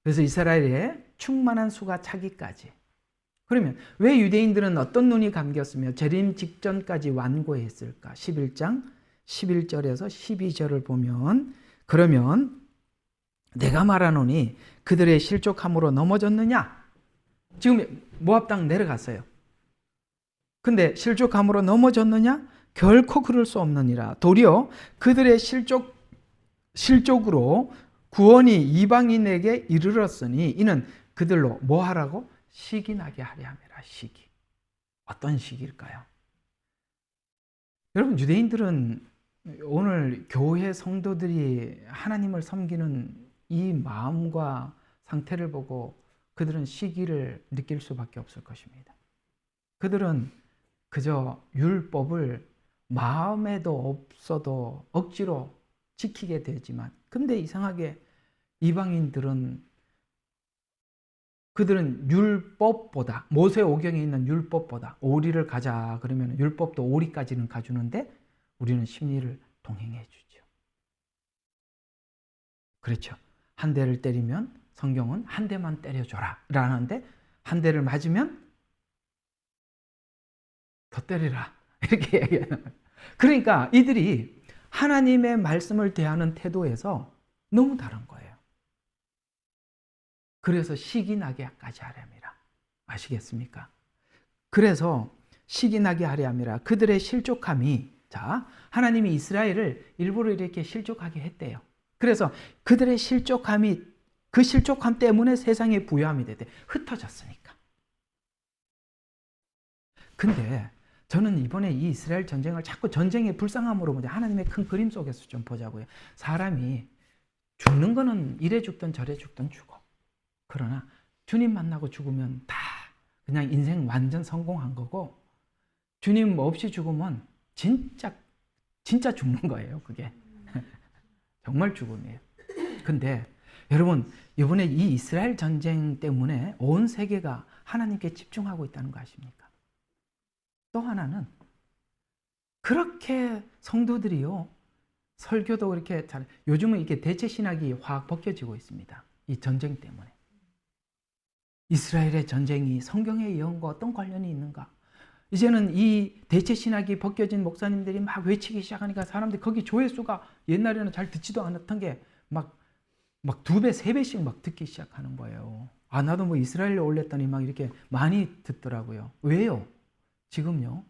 그래서 이스라엘의 충만한 수가 차기까지. 그러면 왜 유대인들은 어떤 눈이 감겼으며 재림 직전까지 완고했을까? 11장 11절에서 12절을 보면, 그러면 내가 말하노니 그들의 실족함으로 넘어졌느냐? 지금 모압 땅 내려갔어요. 근데 실족함으로 넘어졌느냐? 결코 그럴 수 없느니라. 도리어 그들의 실족으로 구원이 이방인에게 이르렀으니 이는 그들로 뭐 하라고? 시기 나게 하려 함이라. 시기. 어떤 시기일까요? 여러분, 유대인들은 오늘 교회 성도들이 하나님을 섬기는 이 마음과 상태를 보고 그들은 시기를 느낄 수밖에 없을 것입니다. 그들은 그저 율법을 마음에도 없어도 억지로 지키게 되지만, 근데 이상하게 그들은 율법보다, 모세오경에 있는 율법보다 오리를 가자 그러면 율법도 오리까지는 가주는데 우리는 심리를 동행해 주죠. 그렇죠. 한 대를 때리면 성경은 한 대만 때려줘라 라는데, 한 대를 맞으면 더 때리라 이렇게 얘기하는 거예요. 그러니까 이들이 하나님의 말씀을 대하는 태도에서 너무 다른 거예요. 그래서 시기 나게까지 하려 함이라. 아시겠습니까? 그래서 시기 나게 하려 함이라. 그들의 실족함이, 자, 하나님이 이스라엘을 일부러 이렇게 실족하게 했대요. 그래서 그들의 실족함이, 그 실족함 때문에 세상에 부요함이 됐대. 흩어졌으니까. 근데 저는 이번에 이 이스라엘 전쟁을 자꾸 전쟁의 불쌍함으로 보자. 하나님의 큰 그림 속에서 좀 보자고요. 사람이 죽는 거는 이래 죽든 저래 죽든 죽어. 그러나 주님 만나고 죽으면 다 그냥 인생 완전 성공한 거고, 주님 없이 죽으면 진짜 죽는 거예요. 그게 정말 죽음이에요. 근데 여러분, 이번에 이 이스라엘 전쟁 때문에 온 세계가 하나님께 집중하고 있다는 거 아십니까? 또 하나는 그렇게 성도들이요, 설교도 그렇게 잘, 요즘은 이게 대체 신학이 확 벗겨지고 있습니다. 이 전쟁 때문에. 이스라엘의 전쟁이 성경의 예언과 어떤 관련이 있는가? 이제는 이 대체 신학이 벗겨진 목사님들이 막 외치기 시작하니까 사람들이 거기 조회수가 옛날에는 잘 듣지도 않았던 게 막 2배, 3배씩 막 듣기 시작하는 거예요. 아, 나도 뭐 이스라엘에 올렸더니 막 이렇게 많이 듣더라고요. 왜요? 지금요,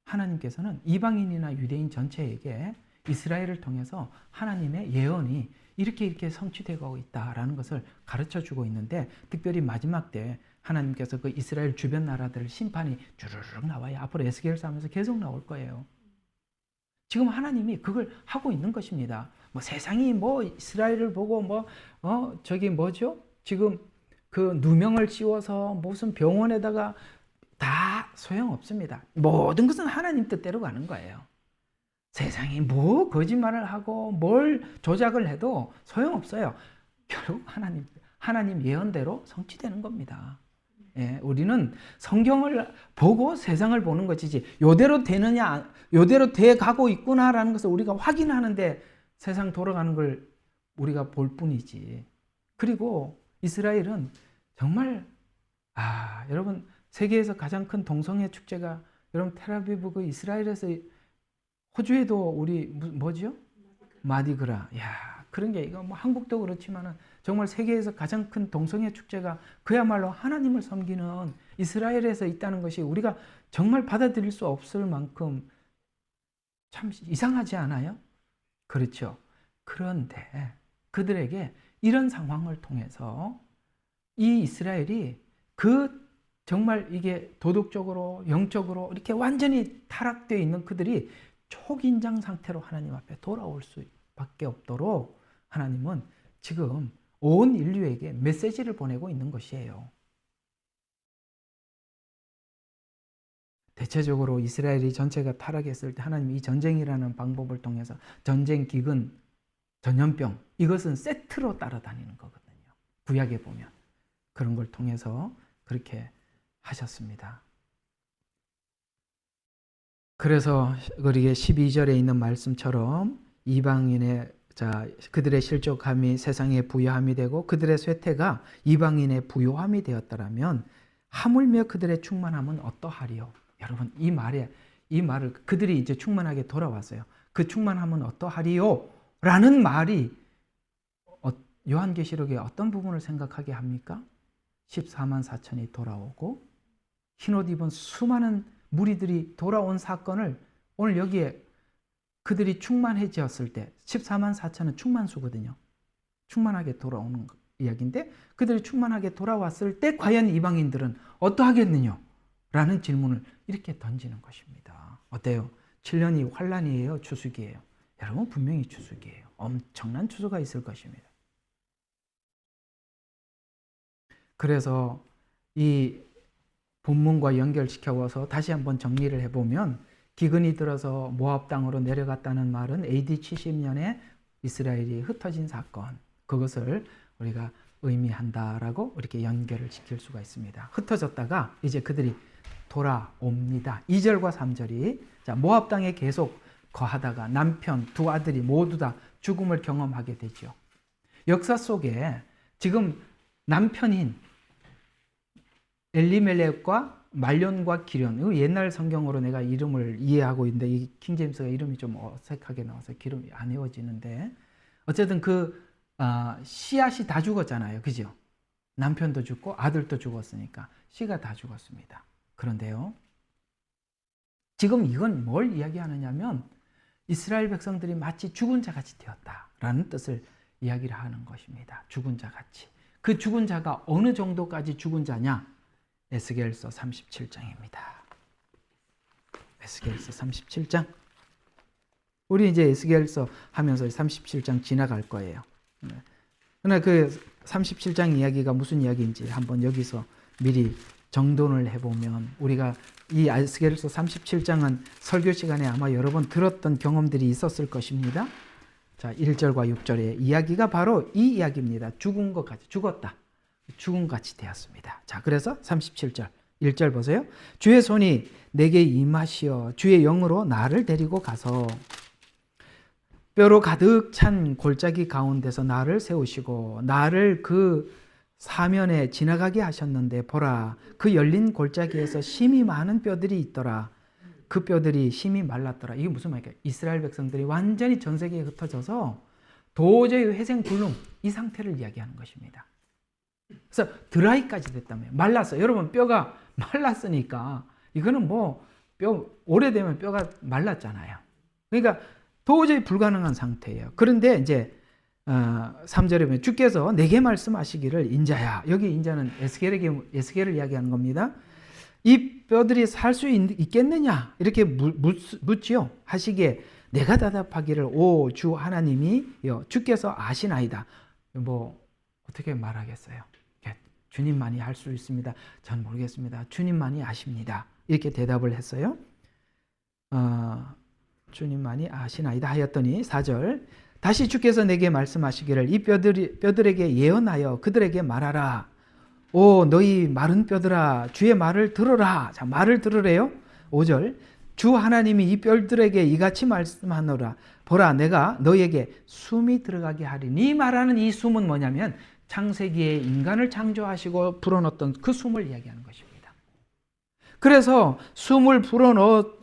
하나님께서는 이방인이나 유대인 전체에게 이스라엘을 통해서 하나님의 예언이 이렇게 성취되고 있다라는 것을 가르쳐 주고 있는데, 특별히 마지막 때 하나님께서 그 이스라엘 주변 나라들을 심판이 주르륵 나와요. 앞으로 에스겔서 하면서 계속 나올 거예요. 지금 하나님이 그걸 하고 있는 것입니다. 뭐 세상이 뭐 이스라엘을 보고 저기 뭐죠? 지금 그 누명을 씌워서 무슨 병원에다가 다 소용없습니다. 모든 것은 하나님 뜻대로 가는 거예요. 세상이 뭐 거짓말을 하고 뭘 조작을 해도 소용없어요. 결국 하나님 예언대로 성취되는 겁니다. 예, 우리는 성경을 보고 세상을 보는 것이지, 요대로 되느냐, 요대로 돼 가고 있구나라는 것을 우리가 확인하는데 세상 돌아가는 걸 우리가 볼 뿐이지. 그리고 이스라엘은 정말, 여러분, 세계에서 가장 큰 동성애 축제가, 여러분, 텔아비브 그 이스라엘에서, 호주에도 우리 뭐죠? 마디그라. 야, 그런 게, 이거 뭐 한국도 그렇지만은 정말 세계에서 가장 큰 동성애 축제가 그야말로 하나님을 섬기는 이스라엘에서 있다는 것이 우리가 정말 받아들일 수 없을 만큼 참 이상하지 않아요? 그렇죠. 그런데 그들에게 이런 상황을 통해서 이 이스라엘이 그 정말 이게 도덕적으로, 영적으로 이렇게 완전히 타락되어 있는 그들이 초긴장 상태로 하나님 앞에 돌아올 수밖에 없도록 하나님은 지금 온 인류에게 메시지를 보내고 있는 것이에요. 대체적으로 이스라엘이 전체가 타락했을 때 하나님이 이 전쟁이라는 방법을 통해서 전쟁, 기근, 전염병, 이것은 세트로 따라다니는 거거든요. 구약에 보면 그런 걸 통해서 그렇게 하셨습니다. 그래서 그러게 12절에 있는 말씀처럼 이방인의 그들의 실족함이 세상의 부요함이 되고 그들의 쇠퇴가 이방인의 부요함이 되었더라면 하물며 그들의 충만함은 어떠하리요? 여러분, 이 말을 그들이 이제 충만하게 돌아왔어요. 그 충만함은 어떠하리요? 라는 말이 요한계시록의 어떤 부분을 생각하게 합니까? 14만 4천이 돌아오고 흰옷 입은 수많은 무리들이 돌아온 사건을 오늘 여기에 그들이 충만해졌을 때, 14만 4천은 충만수거든요. 충만하게 돌아오는 이야기인데, 그들이 충만하게 돌아왔을 때 과연 이방인들은 어떠하겠느냐? 라는 질문을 이렇게 던지는 것입니다. 어때요? 7년이 환란이에요? 추수기예요? 여러분, 분명히 추수기예요. 엄청난 추수가 있을 것입니다. 그래서 이 본문과 연결시켜서 다시 한번 정리를 해보면, 기근이 들어서 모압 땅으로 내려갔다는 말은 AD 70년에 이스라엘이 흩어진 사건, 그것을 우리가 의미한다라고 이렇게 연결을 시킬 수가 있습니다. 흩어졌다가 이제 그들이 돌아옵니다. 2절과 3절이 모압 땅에 계속 거하다가 남편 두 아들이 모두 다 죽음을 경험하게 되죠. 역사 속에 지금 남편인 엘리멜렉과 말론과 기련, 옛날 성경으로 내가 이름을 이해하고 있는데 이 킹제임스가 이름이 좀 어색하게 나와서 기름이 안 외워지는데, 어쨌든 그 씨앗이 다 죽었잖아요. 그죠? 남편도 죽고 아들도 죽었으니까 씨가 다 죽었습니다. 그런데요, 지금 이건 뭘 이야기하느냐면 이스라엘 백성들이 마치 죽은 자같이 되었다라는 뜻을 이야기를 하는 것입니다. 죽은 자같이. 그 죽은 자가 어느 정도까지 죽은 자냐? 에스겔서 37장입니다. 에스겔서 37장. 우리 이제 에스겔서 하면서 37장 지나갈 거예요. 그러나 그 37장 이야기가 무슨 이야기인지 한번 여기서 미리 정돈을 해보면, 우리가 이 에스겔서 37장은 설교 시간에 아마 여러 번 들었던 경험들이 있었을 것입니다. 자, 1절과 6절의 이야기가 바로 이 이야기입니다. 죽은 것 같이, 죽었다. 죽은 것 같이 되었습니다. 자, 그래서 37절 1절 보세요. 주의 손이 내게 임하시어 주의 영으로 나를 데리고 가서 뼈로 가득 찬 골짜기 가운데서 나를 세우시고 나를 그 사면에 지나가게 하셨는데, 보라, 그 열린 골짜기에서 심이 많은 뼈들이 있더라. 그 뼈들이 심이 말랐더라. 이게 무슨 말이야? 이스라엘 백성들이 완전히 전 세계에 흩어져서 도저히 회생불능 이 상태를 이야기하는 것입니다. 그래서 드라이까지 됐다며, 말랐어. 여러분, 뼈가 말랐으니까 이거는 뭐 뼈 오래되면 뼈가 말랐잖아요. 그러니까 도저히 불가능한 상태예요. 그런데 이제 3절에 보면 주께서 내게 말씀하시기를, 인자야, 여기 인자는 에스겔을 이야기하는 겁니다. 이 뼈들이 살 수 있겠느냐 이렇게 묻지요. 하시기에 내가 대답하기를, 오 주 하나님이여 주께서 아시나이다. 뭐 어떻게 말하겠어요? 주님만이 할 수 있습니다. 전 모르겠습니다. 주님만이 아십니다. 이렇게 대답을 했어요. 주님만이 아시나이다 하였더니 4절, 다시 주께서 내게 말씀하시기를, 이 뼈들에게 예언하여 그들에게 말하라. 오 너희 마른 뼈들아 주의 말을 들으라. 자, 말을 들으래요. 5절, 주 하나님이 이 뼈들에게 이같이 말씀하노라. 보라, 내가 너희에게 숨이 들어가게 하리니. 말하는 이 숨은 뭐냐면 창세기에 인간을 창조하시고 불어넣었던 그 숨을 이야기하는 것입니다. 그래서 숨을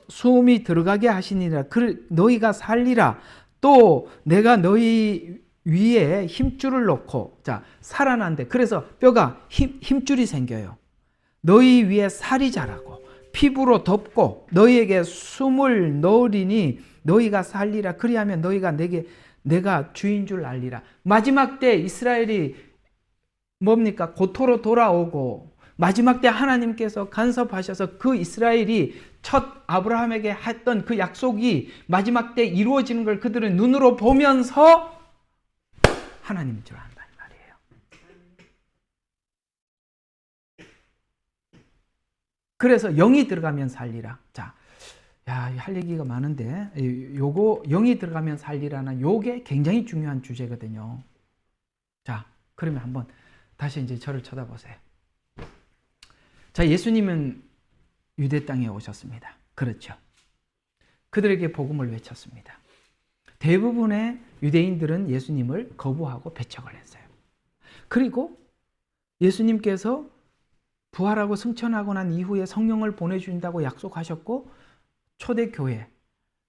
숨이 들어가게 하시니라. 너희가 살리라. 또 내가 너희 위에 힘줄을 놓고, 자, 살아난데, 그래서 뼈가 힘줄이 생겨요. 너희 위에 살이 자라고 피부로 덮고 너희에게 숨을 넣으리니 너희가 살리라. 그리하면 너희가 내가 주인 줄 알리라. 마지막 때 이스라엘이 뭡니까? 고토로 돌아오고 마지막 때 하나님께서 간섭하셔서 그 이스라엘이 첫 아브라함에게 했던 그 약속이 마지막 때 이루어지는 걸 그들은 눈으로 보면서 하나님인 줄 안다는 말이에요. 그래서 영이 들어가면 살리라. 자, 할 얘기가 많은데 요거 영이 들어가면 살리라는 요게 굉장히 중요한 주제거든요. 자, 그러면 한번 다시 이제 저를 쳐다보세요. 자, 예수님은 유대 땅에 오셨습니다. 그렇죠. 그들에게 복음을 외쳤습니다. 대부분의 유대인들은 예수님을 거부하고 배척을 했어요. 그리고 예수님께서 부활하고 승천하고 난 이후에 성령을 보내준다고 약속하셨고, 초대교회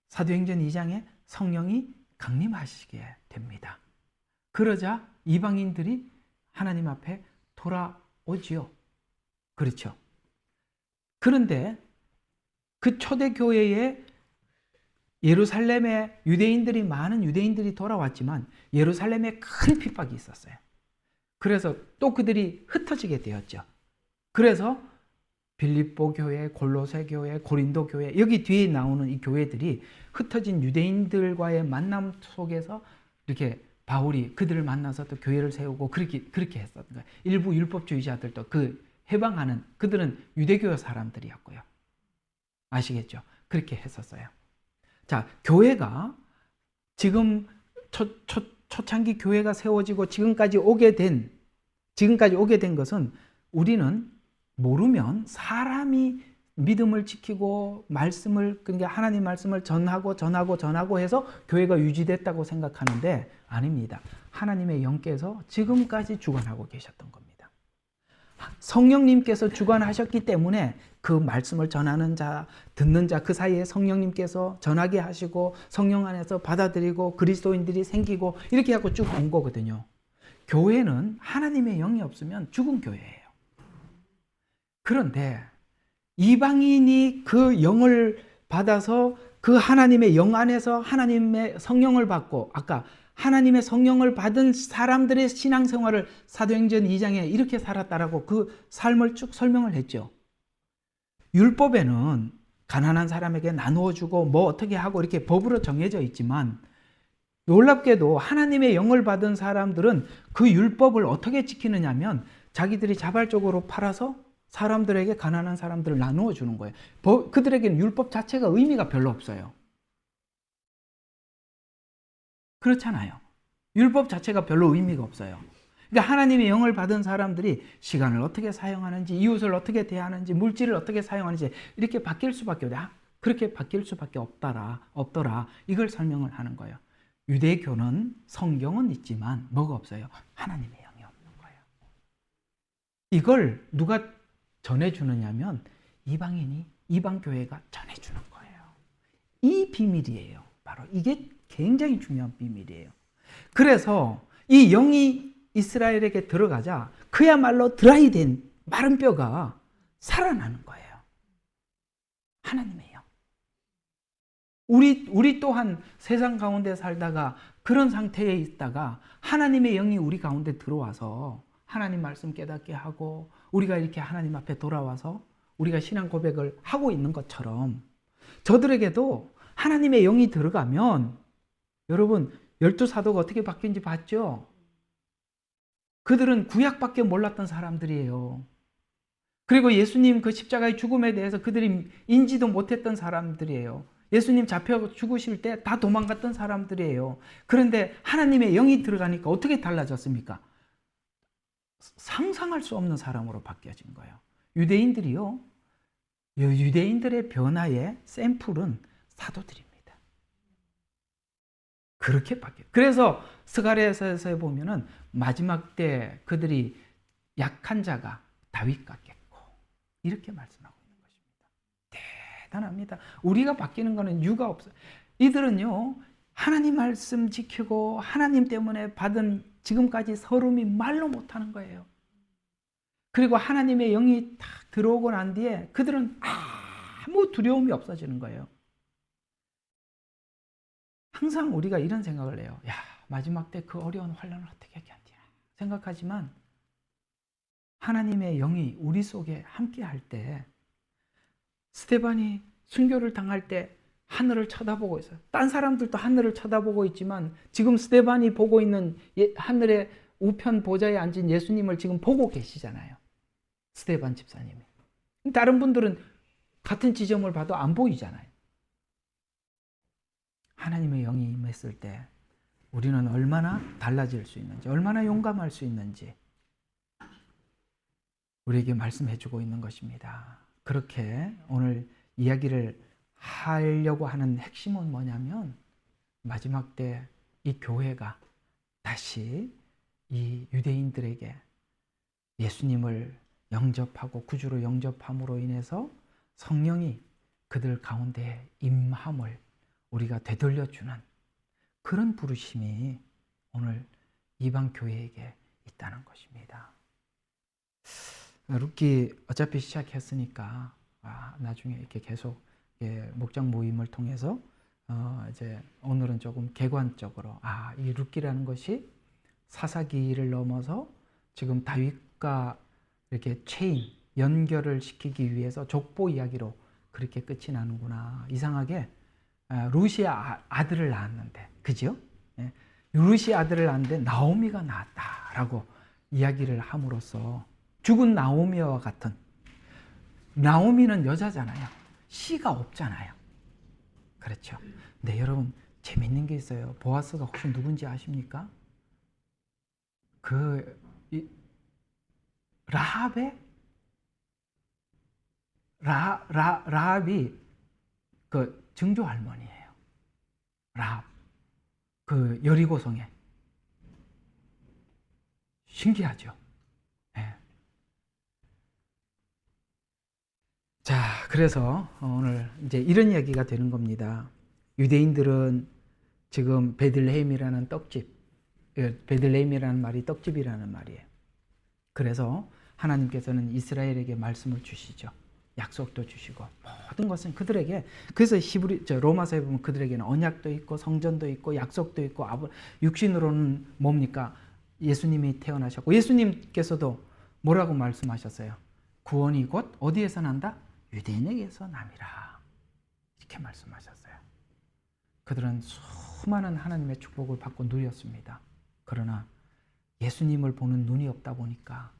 사도행전 2장에 성령이 강림하시게 됩니다. 그러자 이방인들이 하나님 앞에 돌아오지요. 그렇죠. 그런데 그 초대교회에 예루살렘에 많은 유대인들이 돌아왔지만 예루살렘에 큰 핍박이 있었어요. 그래서 또 그들이 흩어지게 되었죠. 그래서 빌립보 교회, 골로새 교회, 고린도 교회, 여기 뒤에 나오는 이 교회들이 흩어진 유대인들과의 만남 속에서 이렇게 바울이 그들을 만나서 또 교회를 세우고 그렇게 했었던 거예요. 일부 율법주의자들도 그 해방하는, 그들은 유대교 사람들이었고요. 아시겠죠? 그렇게 했었어요. 자, 교회가 지금 초창기 교회가 세워지고 지금까지 오게 된 것은, 우리는 모르면 사람이 믿음을 지키고 그러니까 하나님 말씀을 전하고 해서 교회가 유지됐다고 생각하는데 아닙니다. 하나님의 영께서 지금까지 주관하고 계셨던 겁니다. 성령님께서 주관하셨기 때문에 그 말씀을 전하는 자, 듣는 자, 그 사이에 성령님께서 전하게 하시고 성령 안에서 받아들이고 그리스도인들이 생기고 이렇게 하고 쭉 온 거거든요. 교회는 하나님의 영이 없으면 죽은 교회예요. 그런데 이방인이 그 영을 받아서 그 하나님의 영 안에서 하나님의 성령을 받고, 아까 하나님의 성령을 받은 사람들의 신앙생활을 사도행전 2장에 이렇게 살았다라고 그 삶을 쭉 설명을 했죠. 율법에는 가난한 사람에게 나누어 주고 뭐 어떻게 하고 이렇게 법으로 정해져 있지만 놀랍게도 하나님의 영을 받은 사람들은 그 율법을 어떻게 지키느냐면 자기들이 자발적으로 팔아서 사람들에게 가난한 사람들을 나누어 주는 거예요. 그들에게는 율법 자체가 의미가 별로 없어요. 그렇잖아요. 율법 자체가 별로 의미가 없어요. 그러니까 하나님의 영을 받은 사람들이 시간을 어떻게 사용하는지, 이웃을 어떻게 대하는지, 물질을 어떻게 사용하는지 이렇게 바뀔 수밖에 없다. 그렇게 바뀔 수밖에 없더라. 이걸 설명을 하는 거예요. 유대교는 성경은 있지만 뭐가 없어요? 하나님의 영이 없는 거예요. 이걸 누가 전해주느냐면 이방 교회가 전해주는 거예요. 이 비밀이에요. 바로 이게 굉장히 중요한 비밀이에요. 그래서 이 영이 이스라엘에게 들어가자 그야말로 드라이된 마른 뼈가 살아나는 거예요. 하나님의 영. 우리 또한 세상 가운데 살다가 그런 상태에 있다가 하나님의 영이 우리 가운데 들어와서 하나님 말씀 깨닫게 하고 우리가 이렇게 하나님 앞에 돌아와서 우리가 신앙 고백을 하고 있는 것처럼 저들에게도 하나님의 영이 들어가면 여러분 12사도가 어떻게 바뀐지 봤죠? 그들은 구약밖에 몰랐던 사람들이에요. 그리고 예수님 그 십자가의 죽음에 대해서 그들이 인지도 못했던 사람들이에요. 예수님 잡혀 죽으실 때 다 도망갔던 사람들이에요. 그런데 하나님의 영이 들어가니까 어떻게 달라졌습니까? 상상할 수 없는 사람으로 바뀌어진 거예요. 유대인들이요. 유대인들의 변화의 샘플은 사도들입니다. 그렇게 바뀌어요. 그래서 스가랴서에 보면은 마지막 때 그들이 약한 자가 다윗 같겠고 이렇게 말씀하고 있는 것입니다. 대단합니다. 우리가 바뀌는 거는 이유가 없어요. 이들은요 하나님 말씀 지키고 하나님 때문에 받은 지금까지 서름이 말로 못하는 거예요. 그리고 하나님의 영이 딱 들어오고 난 뒤에 그들은 아무 두려움이 없어지는 거예요. 항상 우리가 이런 생각을 해요. 야, 마지막 때 그 어려운 환난을 어떻게 견디나 생각하지만 하나님의 영이 우리 속에 함께 할 때 스데반이 순교를 당할 때 하늘을 쳐다보고 있어요. 딴 사람들도 하늘을 쳐다보고 있지만 지금 스데반이 보고 있는 하늘의 우편 보좌에 앉은 예수님을 지금 보고 계시잖아요. 스데반 집사님이. 다른 분들은 같은 지점을 봐도 안 보이잖아요. 하나님의 영이 임했을 때 우리는 얼마나 달라질 수 있는지, 얼마나 용감할 수 있는지 우리에게 말씀해 주고 있는 것입니다. 그렇게 오늘 이야기를 하려고 하는 핵심은 뭐냐면 마지막 때 이 교회가 다시 이 유대인들에게 예수님을 영접하고 구주로 영접함으로 인해서 성령이 그들 가운데 임함을 우리가 되돌려주는 그런 부르심이 오늘 이방 교회에게 있다는 것입니다. 룻기 어차피 시작했으니까 나중에 이렇게 계속 목장 모임을 통해서 이제 오늘은 조금 객관적으로 이 룻기라는 것이 사사기를 넘어서 지금 다윗과 이렇게 연결을 시키기 위해서 족보 이야기로 그렇게 끝이 나는구나. 이상하게 룻이 아들을 낳았는데, 그죠? 룻이 아들을 낳았는데 나오미가 낳았다라고 이야기를 함으로써 죽은 나오미와 같은, 나오미는 여자잖아요. 씨가 없잖아요. 그렇죠. 근데 여러분 재밌는 게 있어요. 보아스가 혹시 누군지 아십니까? 라합이 그 증조 할머니예요. 라합. 그 여리고성에. 신기하죠? 네. 자, 그래서 오늘 이제 이런 이야기가 되는 겁니다. 유대인들은 지금 베들레헴이라는 떡집, 베들레헴이라는 말이 떡집이라는 말이에요. 그래서 하나님께서는 이스라엘에게 말씀을 주시죠. 약속도 주시고 모든 것은 그들에게, 그래서 로마서에 보면 그들에게는 언약도 있고 성전도 있고 약속도 있고 육신으로는 뭡니까? 예수님이 태어나셨고 예수님께서도 뭐라고 말씀하셨어요? 구원이 곧 어디에서 난다? 유대인에게서 남이라. 이렇게 말씀하셨어요. 그들은 수많은 하나님의 축복을 받고 누렸습니다. 그러나 예수님을 보는 눈이 없다 보니까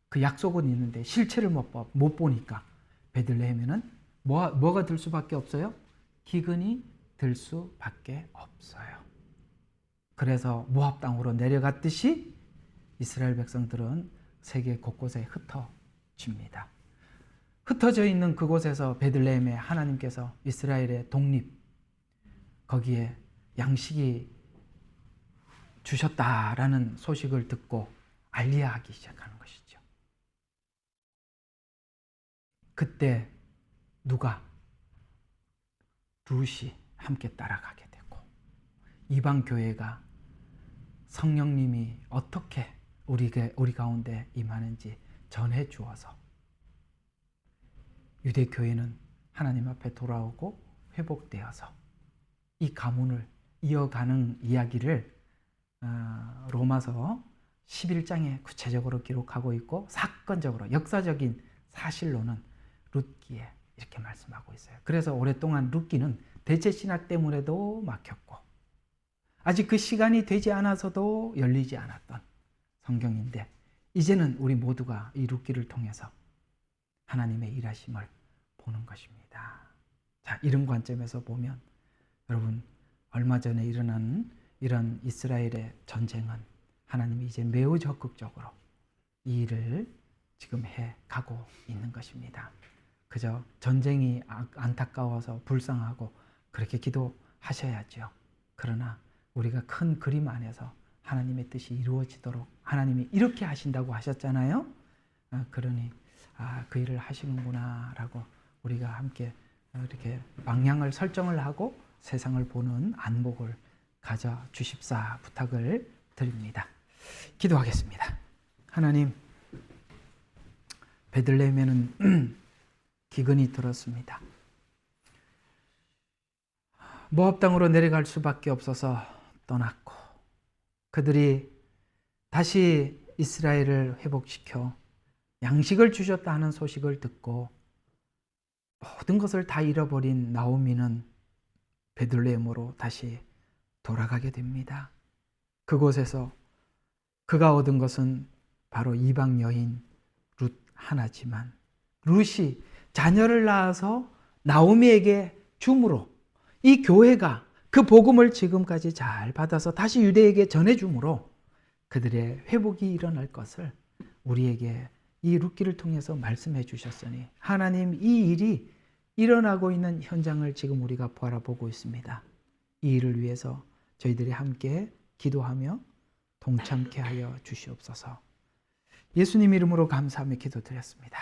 그 약속은 있는데 실체를 못 보니까 베들레헴에는 뭐가 들 수밖에 없어요? 기근이 들 수밖에 없어요. 그래서 모압 땅으로 내려갔듯이 이스라엘 백성들은 세계 곳곳에 흩어집니다. 흩어져 있는 그곳에서 베들레헴에 하나님께서 이스라엘의 독립, 거기에 양식이 주셨다라는 소식을 듣고 알리야하기 시작하는 것이죠. 그때 누가? 룻이 함께 따라가게 되고 이방 교회가 성령님이 어떻게 우리 가운데 임하는지 전해 주어서 유대 교회는 하나님 앞에 돌아오고 회복되어서 이 가문을 이어가는 이야기를 로마서 11장에 구체적으로 기록하고 있고 사건적으로 역사적인 사실로는 룻기에 이렇게 말씀하고 있어요. 그래서 오랫동안 룻기는 대체 신학 때문에도 막혔고 아직 그 시간이 되지 않아서도 열리지 않았던 성경인데 이제는 우리 모두가 이 룻기를 통해서 하나님의 일하심을 보는 것입니다. 자, 이런 관점에서 보면 여러분 얼마 전에 일어난 이런 이스라엘의 전쟁은 하나님이 이제 매우 적극적으로 이 일을 지금 해가고 있는 것입니다. 그저 전쟁이 안타까워서 불쌍하고 그렇게 기도하셔야죠. 그러나 우리가 큰 그림 안에서 하나님의 뜻이 이루어지도록 하나님이 이렇게 하신다고 하셨잖아요. 그러니 그 일을 하시는구나 라고 우리가 함께 이렇게 방향을 설정을 하고 세상을 보는 안목을 가져 주십사 부탁을 드립니다. 기도하겠습니다. 하나님, 베들레헴에는 기근이 들었습니다. 모압 땅으로 내려갈 수밖에 없어서 떠났고 그들이 다시 이스라엘을 회복시켜 양식을 주셨다 하는 소식을 듣고 모든 것을 다 잃어버린 나오미는 베들레헴으로 다시 돌아가게 됩니다. 그곳에서 그가 얻은 것은 바로 이방 여인 룻 하나지만 룻이 자녀를 낳아서 나오미에게 줌으로 이 교회가 그 복음을 지금까지 잘 받아서 다시 유대에게 전해줌으로 그들의 회복이 일어날 것을 우리에게 이 룻기를 통해서 말씀해 주셨으니 하나님 이 일이 일어나고 있는 현장을 지금 우리가 바라보고 있습니다. 이 일을 위해서 저희들이 함께 기도하며 동참케 하여 주시옵소서. 예수님 이름으로 감사하며 기도드렸습니다.